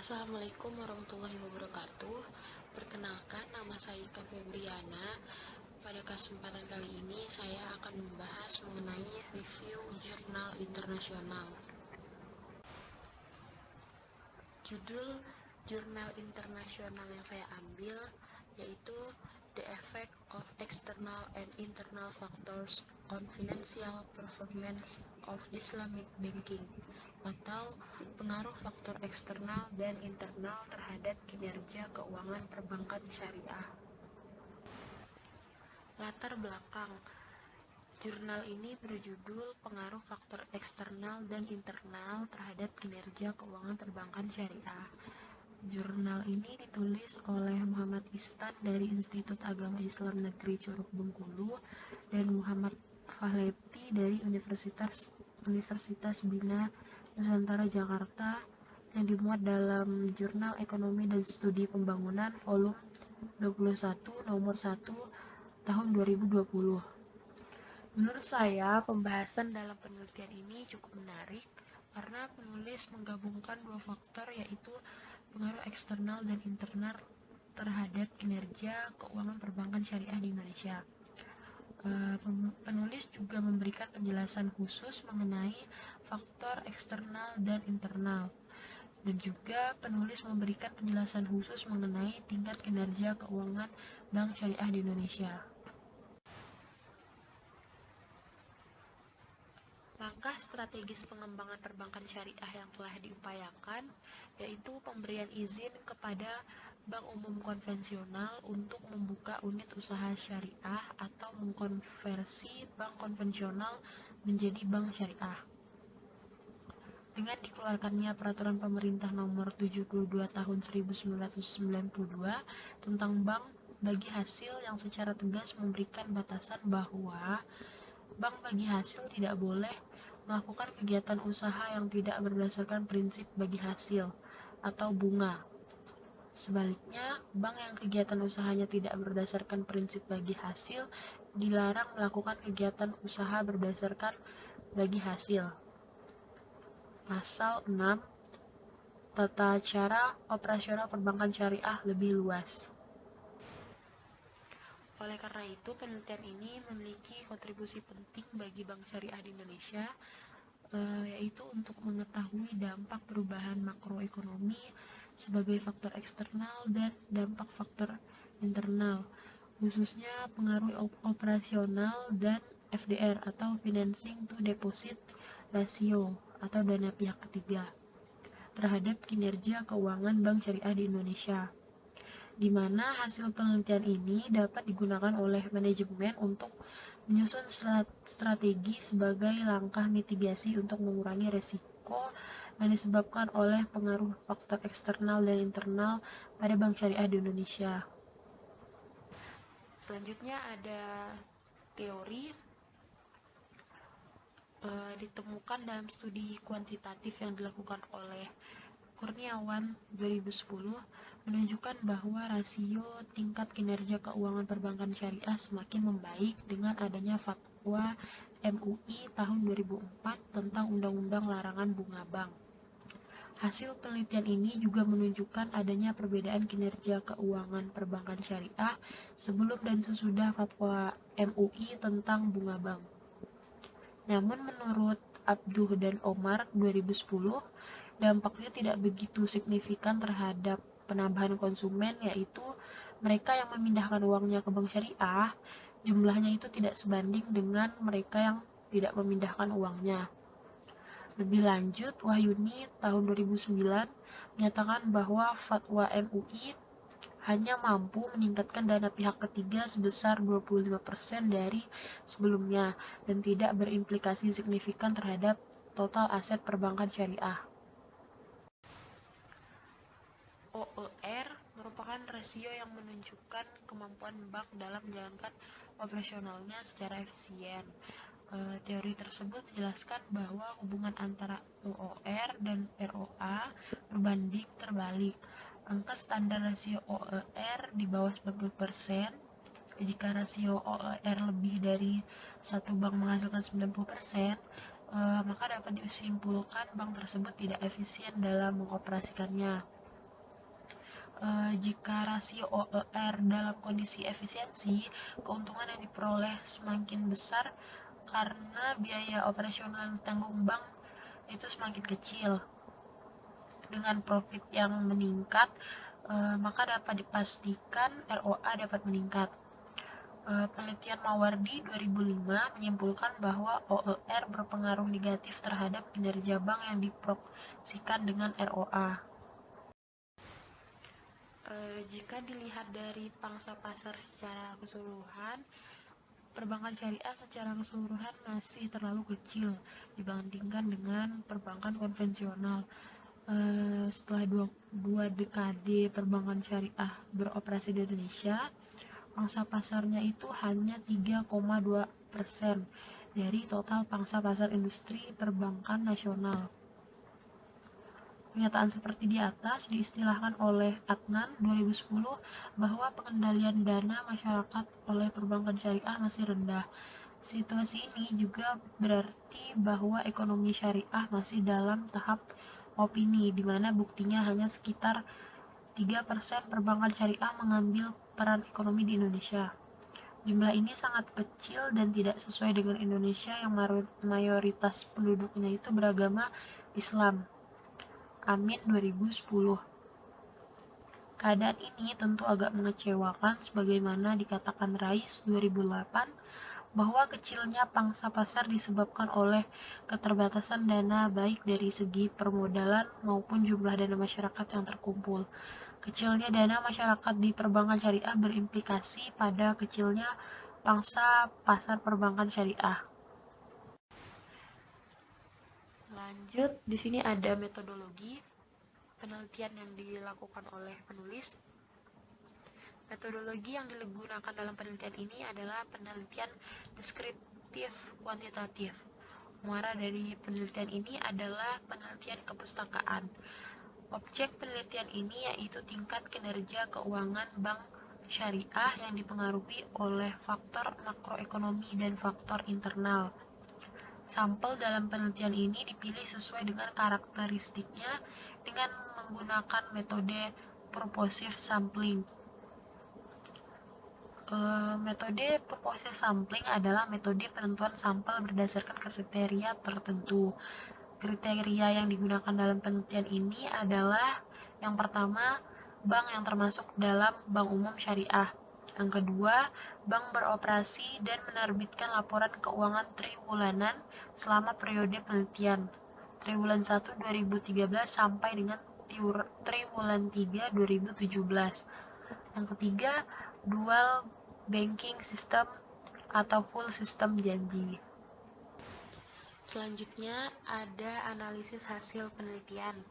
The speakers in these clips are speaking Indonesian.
Assalamualaikum warahmatullahi wabarakatuh. Perkenalkan, nama saya Ika Febriana. Pada kesempatan kali ini saya akan membahas mengenai review jurnal internasional. Judul jurnal internasional yang saya ambil yaitu The Effect of External and Internal Factors on Financial Performance of Islamic Banking, atau pengaruh faktor eksternal dan internal terhadap kinerja keuangan perbankan syariah. Latar belakang jurnal ini berjudul Pengaruh Faktor Eksternal dan Internal terhadap Kinerja Keuangan Perbankan Syariah. Jurnal ini ditulis oleh Muhammad Istan dari Institut Agama Islam Negeri Curug Bengkulu dan Muhammad Fahlepi dari Universitas Bina Nusantara Jakarta, yang dimuat dalam Jurnal Ekonomi dan Studi Pembangunan volume 21 nomor 1 tahun 2020. Menurut saya, pembahasan dalam penelitian ini cukup menarik karena penulis menggabungkan dua faktor, yaitu pengaruh eksternal dan internal terhadap kinerja keuangan perbankan syariah di Indonesia. Penulis juga memberikan penjelasan khusus mengenai faktor eksternal dan internal, dan juga penulis memberikan penjelasan khusus mengenai tingkat kinerja keuangan bank syariah di Indonesia. Langkah strategis pengembangan perbankan syariah yang telah diupayakan yaitu pemberian izin kepada bank umum konvensional untuk membuka unit usaha syariah atau mengkonversi bank konvensional menjadi bank syariah. Dengan dikeluarkannya Peraturan Pemerintah Nomor 72 Tahun 1992 tentang bank bagi hasil yang secara tegas memberikan batasan bahwa bank bagi hasil tidak boleh melakukan kegiatan usaha yang tidak berdasarkan prinsip bagi hasil atau bunga. Sebaliknya, bank yang kegiatan usahanya tidak berdasarkan prinsip bagi hasil dilarang melakukan kegiatan usaha berdasarkan bagi hasil. Pasal 6 Tata cara operasional perbankan syariah lebih luas. Oleh karena itu, penelitian ini memiliki kontribusi penting bagi bank syariah di Indonesia, yaitu untuk mengetahui dampak perubahan makroekonomi sebagai faktor eksternal dan dampak faktor internal, khususnya pengaruh operasional dan FDR atau Financing to Deposit Ratio atau dana pihak ketiga terhadap kinerja keuangan bank syariah di Indonesia, di mana hasil penelitian ini dapat digunakan oleh manajemen untuk menyusun strategi sebagai langkah mitigasi untuk mengurangi resiko yang disebabkan oleh pengaruh faktor eksternal dan internal pada bank syariah di Indonesia. Selanjutnya ada teori ditemukan dalam studi kuantitatif yang dilakukan oleh Kurniawan 2010 menunjukkan bahwa rasio tingkat kinerja keuangan perbankan syariah semakin membaik dengan adanya fatwa MUI tahun 2004 tentang Undang-Undang Larangan Bunga Bank. Hasil penelitian ini juga menunjukkan adanya perbedaan kinerja keuangan perbankan syariah sebelum dan sesudah fatwa MUI tentang bunga bank. Namun menurut Abduh dan Omar 2010, dampaknya tidak begitu signifikan terhadap penambahan konsumen, yaitu mereka yang memindahkan uangnya ke bank syariah, jumlahnya itu tidak sebanding dengan mereka yang tidak memindahkan uangnya. Lebih lanjut, Wahyuni tahun 2009 menyatakan bahwa fatwa MUI hanya mampu meningkatkan dana pihak ketiga sebesar 25% dari sebelumnya dan tidak berimplikasi signifikan terhadap total aset perbankan syariah. OER merupakan rasio yang menunjukkan kemampuan bank dalam menjalankan operasionalnya secara efisien. Teori tersebut menjelaskan bahwa hubungan antara OER dan ROA berbanding terbalik. Angka standar rasio OER di bawah 90%. Jika rasio OER lebih dari satu bank menghasilkan 90%, maka dapat disimpulkan bank tersebut tidak efisien dalam mengoperasikannya. Jika rasio OER dalam kondisi efisiensi, keuntungan yang diperoleh semakin besar karena biaya operasional tanggung bank itu semakin kecil. Dengan profit yang meningkat, maka dapat dipastikan ROA dapat meningkat. Penelitian Mawardi 2005 menyimpulkan bahwa OER berpengaruh negatif terhadap kinerja bank yang diproyeksikan dengan ROA. Jika dilihat dari pangsa pasar secara keseluruhan, perbankan syariah secara keseluruhan masih terlalu kecil dibandingkan dengan perbankan konvensional. Setelah dua dekade perbankan syariah beroperasi di Indonesia, pangsa pasarnya itu hanya 3,2% dari total pangsa pasar industri perbankan nasional. Pernyataan seperti di atas diistilahkan oleh Adnan 2010 bahwa pengendalian dana masyarakat oleh perbankan syariah masih rendah. Situasi ini juga berarti bahwa ekonomi syariah masih dalam tahap opini, di mana buktinya hanya sekitar 3% perbankan syariah mengambil peran ekonomi di Indonesia. Jumlah ini sangat kecil dan tidak sesuai dengan Indonesia yang mayoritas penduduknya itu beragama Islam. Amin 2010. Keadaan ini tentu agak mengecewakan sebagaimana dikatakan Rais 2008 bahwa kecilnya pangsa pasar disebabkan oleh keterbatasan dana baik dari segi permodalan maupun jumlah dana masyarakat yang terkumpul. Kecilnya dana masyarakat di perbankan syariah berimplikasi pada kecilnya pangsa pasar perbankan syariah. Lanjut, di sini ada metodologi penelitian yang dilakukan oleh penulis. Metodologi yang digunakan dalam penelitian ini adalah penelitian deskriptif kuantitatif. Muara dari penelitian ini adalah penelitian kepustakaan. Objek penelitian ini yaitu tingkat kinerja keuangan bank syariah yang dipengaruhi oleh faktor makroekonomi dan faktor internal. Sampel dalam penelitian ini dipilih sesuai dengan karakteristiknya dengan menggunakan metode purposive sampling. Metode purposive sampling adalah metode penentuan sampel berdasarkan kriteria tertentu. Kriteria yang digunakan dalam penelitian ini adalah yang pertama, bank yang termasuk dalam bank umum syariah. Yang kedua, bank beroperasi dan menerbitkan laporan keuangan triwulanan selama periode penelitian. Triwulan 1 2013 sampai dengan triwulan 3 2017. Yang ketiga, dual banking system atau full system janji. Selanjutnya ada analisis hasil penelitian.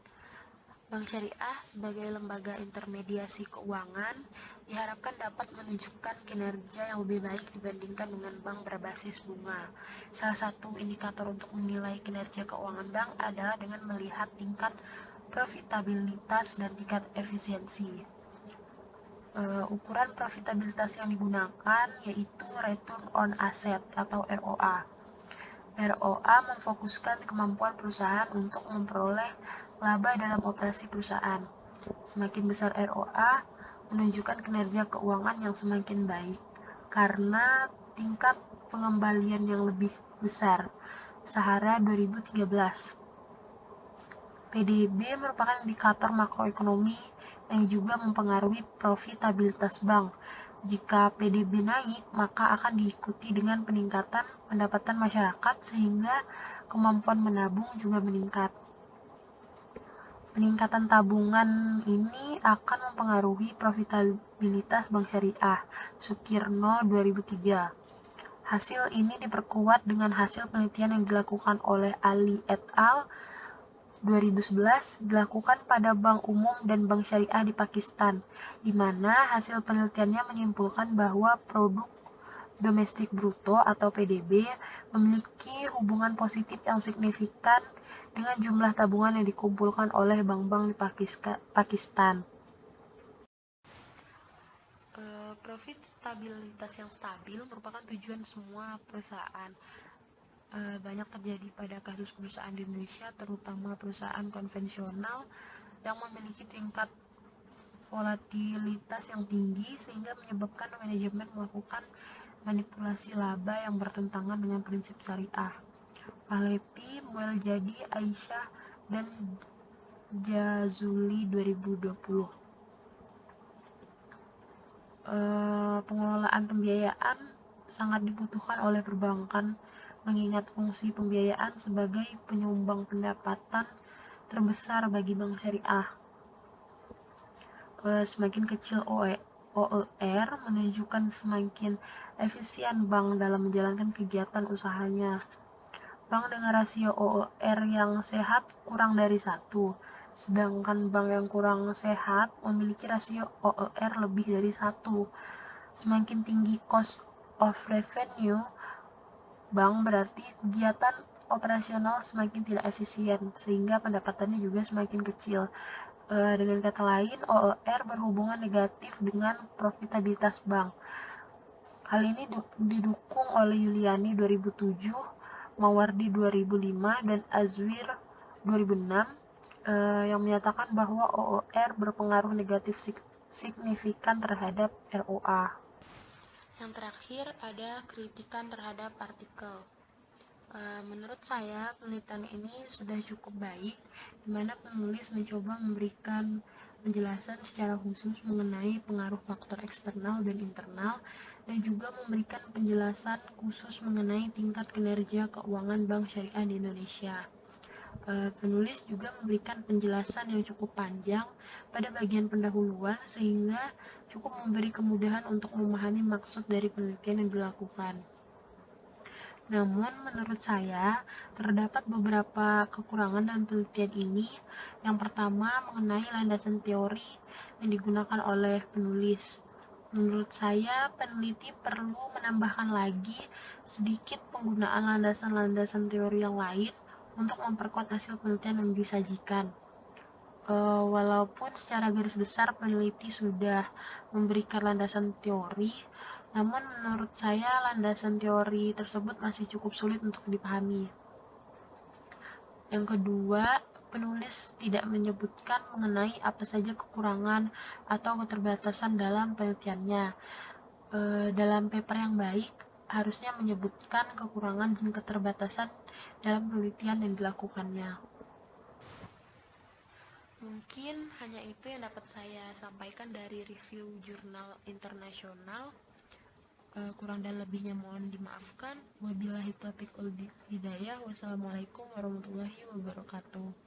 Bank syariah sebagai lembaga intermediasi keuangan diharapkan dapat menunjukkan kinerja yang lebih baik dibandingkan dengan bank berbasis bunga. Salah satu indikator untuk menilai kinerja keuangan bank adalah dengan melihat tingkat profitabilitas dan tingkat efisiensi. Ukuran profitabilitas yang digunakan yaitu return on asset atau ROA. ROA memfokuskan kemampuan perusahaan untuk memperoleh laba dalam operasi perusahaan. Semakin besar ROA, menunjukkan kinerja keuangan yang semakin baik karena tingkat pengembalian yang lebih besar. Sahara 2013. PDB merupakan indikator makroekonomi yang juga mempengaruhi profitabilitas bank. Jika PDB naik, maka akan diikuti dengan peningkatan pendapatan masyarakat sehingga kemampuan menabung juga meningkat. Peningkatan tabungan ini akan mempengaruhi profitabilitas bank syariah. Sukirno 2003. Hasil ini diperkuat dengan hasil penelitian yang dilakukan oleh Ali et al. 2011 dilakukan pada bank umum dan bank syariah di Pakistan, di mana hasil penelitiannya menyimpulkan bahwa produk domestik bruto atau PDB memiliki hubungan positif yang signifikan dengan jumlah tabungan yang dikumpulkan oleh bank-bank di Pakistan. Profitabilitas yang stabil merupakan tujuan semua perusahaan. Banyak terjadi pada kasus perusahaan di Indonesia, terutama perusahaan konvensional yang memiliki tingkat volatilitas yang tinggi sehingga menyebabkan manajemen melakukan manipulasi laba yang bertentangan dengan prinsip syariah. Pahlavi, Mualjadi, Aisyah, dan Jazuli 2020. Pengelolaan pembiayaan sangat dibutuhkan oleh perbankan mengingat fungsi pembiayaan sebagai penyumbang pendapatan terbesar bagi bank syariah. Semakin kecil OER menunjukkan semakin efisien bank dalam menjalankan kegiatan usahanya. Bank dengan rasio OER yang sehat kurang dari 1, sedangkan bank yang kurang sehat memiliki rasio OER lebih dari 1. Semakin tinggi cost of revenue bank berarti kegiatan operasional semakin tidak efisien, sehingga pendapatannya juga semakin kecil. Dengan kata lain, OER berhubungan negatif dengan profitabilitas bank. Hal ini didukung oleh Yuliani 2007, Mawardi 2005, dan Azwir 2006 yang menyatakan bahwa OER berpengaruh negatif signifikan terhadap ROA. Yang terakhir ada kritikan terhadap artikel. Menurut saya penelitian ini sudah cukup baik, di mana penulis mencoba memberikan penjelasan secara khusus mengenai pengaruh faktor eksternal dan internal, dan juga memberikan penjelasan khusus mengenai tingkat kinerja keuangan bank syariah di Indonesia. Penulis juga memberikan penjelasan yang cukup panjang pada bagian pendahuluan sehingga cukup memberi kemudahan untuk memahami maksud dari penelitian yang dilakukan. Namun menurut saya terdapat beberapa kekurangan dalam penelitian ini. Yang pertama mengenai landasan teori yang digunakan oleh penulis. Menurut saya peneliti perlu menambahkan lagi sedikit penggunaan landasan-landasan teori yang lain untuk memperkuat hasil penelitian yang disajikan. Walaupun secara garis besar peneliti sudah memberikan landasan teori, namun menurut saya landasan teori tersebut masih cukup sulit untuk dipahami. Yang kedua, penulis tidak menyebutkan mengenai apa saja kekurangan atau keterbatasan dalam penelitiannya. Dalam paper yang baik, harusnya menyebutkan kekurangan dan keterbatasan dalam penelitian yang dilakukannya. Mungkin hanya itu yang dapat saya sampaikan dari review jurnal internasional. Kurang dan lebihnya mohon dimaafkan. Wabillahi taufiq wal hidayah. Wassalamualaikum warahmatullahi wabarakatuh.